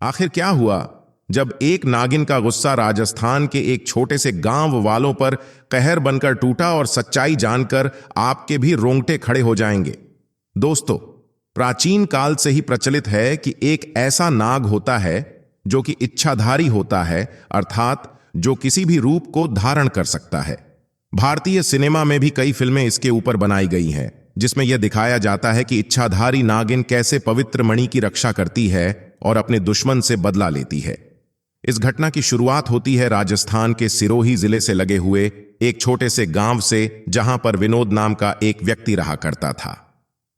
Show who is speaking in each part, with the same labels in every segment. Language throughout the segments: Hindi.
Speaker 1: आखिर क्या हुआ? जब एक नागिन का गुस्सा राजस्थान के एक छोटे से गांव वालों पर कहर बनकर टूटा और सच्चाई जानकर आपके भी रोंगटे खड़े हो जाएंगे। दोस्तों, प्राचीन काल से ही प्रचलित है कि एक ऐसा नाग होता है जो कि इच्छाधारी होता है, अर्थात जो किसी भी रूप को धारण कर सकता है। भारतीय सिनेमा में भी कई फिल्में इसके ऊपर बनाई गई हैं, जिसमें यह दिखाया जाता है कि इच्छाधारी नागिन कैसे पवित्र मणि की रक्षा करती है और अपने दुश्मन से बदला लेती है। इस घटना की शुरुआत होती है राजस्थान के सिरोही जिले से लगे हुए एक छोटे से गांव से, जहां पर विनोद नाम का एक व्यक्ति रहा करता था।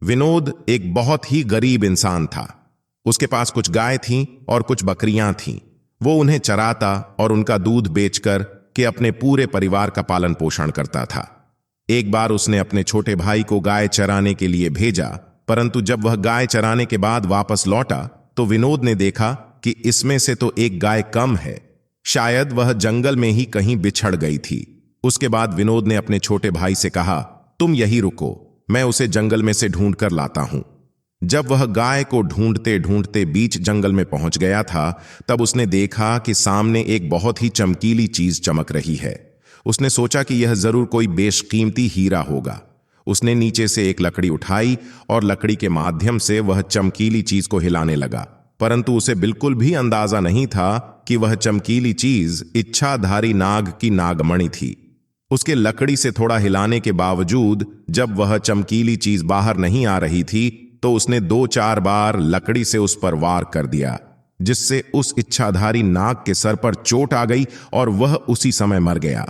Speaker 1: विनोद एक बहुत ही गरीब इंसान था। उसके पास कुछ गाय थीं और कुछ बकरियां थीं। वो उन्हें चराता और उनका दूध बेचकर के अपने पूरे परिवार का पालन पोषण करता था। एक बार उसने अपने छोटे भाई को गाय चराने के लिए भेजा, परंतु जब वह गाय चराने के बाद वापस लौटा तो विनोद ने देखा कि इसमें से तो एक गाय कम है। शायद वह जंगल में ही कहीं बिछड़ गई थी। उसके बाद विनोद ने अपने छोटे भाई से कहा, तुम यही रुको, मैं उसे जंगल में से ढूंढ कर लाता हूं। जब वह गाय को ढूंढते ढूंढते बीच जंगल में पहुंच गया था, तब उसने देखा कि सामने एक बहुत ही चमकीली चीज चमक रही है। उसने सोचा कि यह जरूर कोई बेशकीमती हीरा होगा। उसने नीचे से एक लकड़ी उठाई और लकड़ी के माध्यम से वह चमकीली चीज को हिलाने लगा, परंतु उसे बिल्कुल भी अंदाजा नहीं था कि वह चमकीली चीज इच्छाधारी नाग की नागमणि थी। उसके लकड़ी से थोड़ा हिलाने के बावजूद जब वह चमकीली चीज बाहर नहीं आ रही थी, तो उसने 2-4 बार लकड़ी से उस पर वार कर दिया, जिससे उस इच्छाधारी नाग के सर पर चोट आ गई और वह उसी समय मर गया।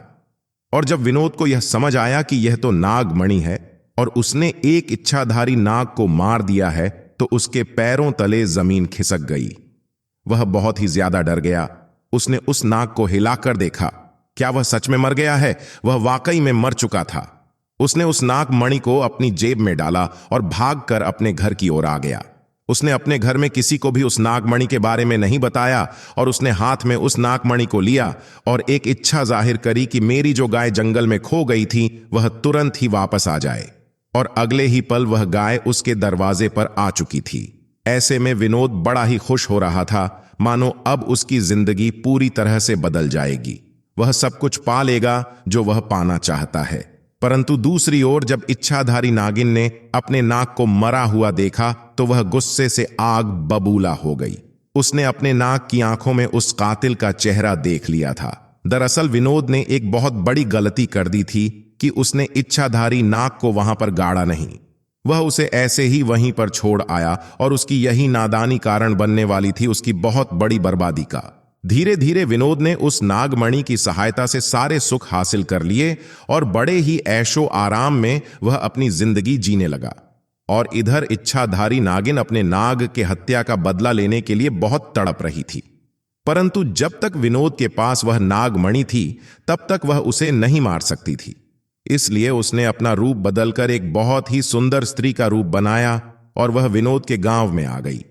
Speaker 1: और जब विनोद को यह समझ आया कि यह तो नागमणि है और उसने एक इच्छाधारी नाग को मार दिया है, तो उसके पैरों तले जमीन खिसक गई। वह बहुत ही ज्यादा डर गया। उसने उस नाग को हिलाकर देखा। क्या वह सच में मर गया है? वह वाकई में मर चुका था। उसने उस नागमणि को अपनी जेब में डाला और भागकर अपने घर की ओर आ गया। उसने अपने घर में किसी को भी उस नागमणि के बारे में नहीं बताया और उसने हाथ में उस नागमणि को लिया और एक इच्छा जाहिर करी कि मेरी जो गाय जंगल में खो गई थी वह तुरंत ही वापस आ जाए। और अगले ही पल वह गाय उसके दरवाजे पर आ चुकी थी। ऐसे में विनोद बड़ा ही खुश हो रहा था, मानो अब उसकी जिंदगी पूरी तरह से बदल जाएगी। वह सब कुछ पा लेगा जो वह पाना चाहता है। परंतु दूसरी ओर जब इच्छाधारी नागिन ने अपने नाग को मरा हुआ देखा तो वह गुस्से से आग बबूला हो गई। उसने अपने नाग की आंखों में उस कातिल का चेहरा देख लिया था। दरअसल विनोद ने एक बहुत बड़ी गलती कर दी थी कि उसने इच्छाधारी नाग को वहां पर गाड़ा नहीं। वह उसे ऐसे ही वहीं पर छोड़ आया और उसकी यही नादानी कारण बनने वाली थी उसकी बहुत बड़ी बर्बादी का। धीरे धीरे विनोद ने उस नागमणि की सहायता से सारे सुख हासिल कर लिए और बड़े ही ऐशो आराम में वह अपनी जिंदगी जीने लगा। और इधर इच्छाधारी नागिन अपने नाग के हत्या का बदला लेने के लिए बहुत तड़प रही थी। परंतु जब तक विनोद के पास वह नागमणि थी तब तक वह उसे नहीं मार सकती थी। इसलिए उसने अपना रूप बदलकर एक बहुत ही सुंदर स्त्री का रूप बनाया और वह विनोद के गांव में आ गई।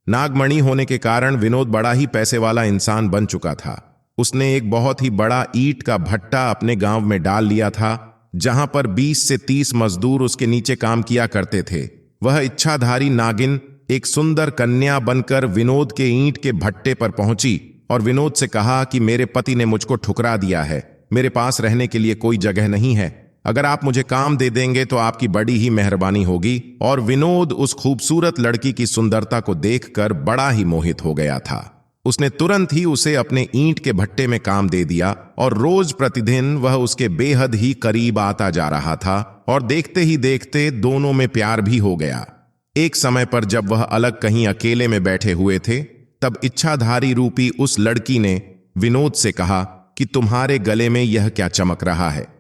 Speaker 1: नागमणि होने के कारण विनोद बड़ा ही पैसे वाला इंसान बन चुका था। उसने एक बहुत ही बड़ा ईंट का भट्टा अपने गांव में डाल लिया था, जहां पर 20 से 30 मजदूर उसके नीचे काम किया करते थे। वह इच्छाधारी नागिन एक सुंदर कन्या बनकर विनोद के ईंट के भट्टे पर पहुंची और विनोद से कहा कि मेरे पति ने मुझको ठुकरा दिया है, मेरे पास रहने के लिए कोई जगह नहीं है। अगर आप मुझे काम दे देंगे तो आपकी बड़ी ही मेहरबानी होगी। और विनोद उस खूबसूरत लड़की की सुंदरता को देखकर बड़ा ही मोहित हो गया था। उसने तुरंत ही उसे अपने ईंट के भट्टे में काम दे दिया और रोज प्रतिदिन वह उसके बेहद ही करीब आता जा रहा था और देखते ही देखते दोनों में प्यार भी हो गया। एक समय पर जब वह अलग कहीं अकेले में बैठे हुए थे, तब इच्छाधारी रूपी उस लड़की ने विनोद से कहा कि तुम्हारे गले में यह क्या चमक रहा है।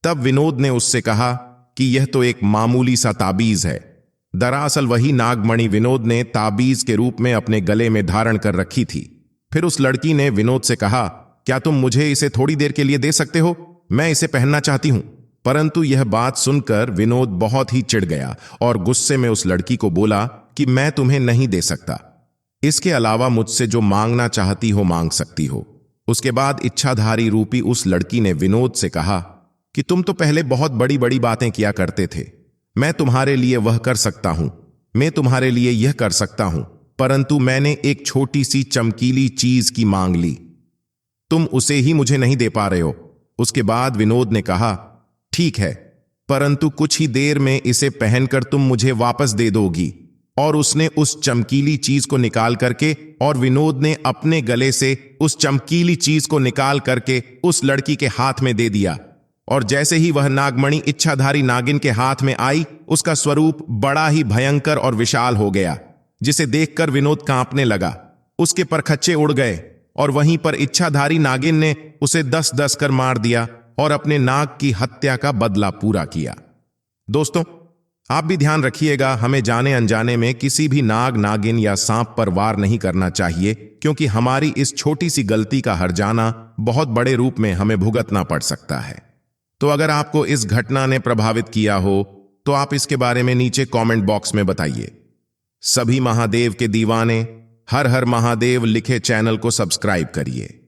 Speaker 1: तब विनोद ने उससे कहा कि यह तो एक मामूली सा ताबीज है। दरअसल वही नागमणि विनोद ने ताबीज के रूप में अपने गले में धारण कर रखी थी। फिर उस लड़की ने विनोद से कहा, क्या तुम मुझे इसे थोड़ी देर के लिए दे सकते हो? मैं इसे पहनना चाहती हूं। परंतु यह बात सुनकर विनोद बहुत ही चिढ़ गया और गुस्से में उस लड़की को बोला कि मैं तुम्हें नहीं दे सकता। इसके अलावा मुझसे जो मांगना चाहती हो मांग सकती हो। उसके बाद इच्छाधारी रूपी उस लड़की ने विनोद से कहा कि तुम तो पहले बहुत बड़ी बड़ी बातें किया करते थे। मैं तुम्हारे लिए वह कर सकता हूं, मैं तुम्हारे लिए यह कर सकता हूं। परंतु मैंने एक छोटी सी चमकीली चीज की मांग ली। तुम उसे ही मुझे नहीं दे पा रहे हो। उसके बाद विनोद ने कहा, ठीक है, परंतु कुछ ही देर में इसे पहनकर तुम मुझे वापस दे दोगी। और उसने उस चमकीली चीज को निकाल करके और विनोद ने अपने गले से उस चमकीली चीज को निकाल करके उस लड़की के हाथ में दे दिया। और जैसे ही वह नागमणि इच्छाधारी नागिन के हाथ में आई, उसका स्वरूप बड़ा ही भयंकर और विशाल हो गया, जिसे देखकर विनोद कांपने लगा। उसके परखच्चे उड़ गए और वहीं पर इच्छाधारी नागिन ने उसे 10-10 कर मार दिया और अपने नाग की हत्या का बदला पूरा किया। दोस्तों, आप भी ध्यान रखिएगा, हमें जाने अनजाने में किसी भी नाग, नागिन या सांप पर वार नहीं करना चाहिए, क्योंकि हमारी इस छोटी सी गलती का हर्जाना बहुत बड़े रूप में हमें भुगतना पड़ सकता है। तो अगर आपको इस घटना ने प्रभावित किया हो तो आप इसके बारे में नीचे कमेंट बॉक्स में बताइए। सभी महादेव के दीवाने हर हर महादेव लिखे चैनल को सब्सक्राइब करिए।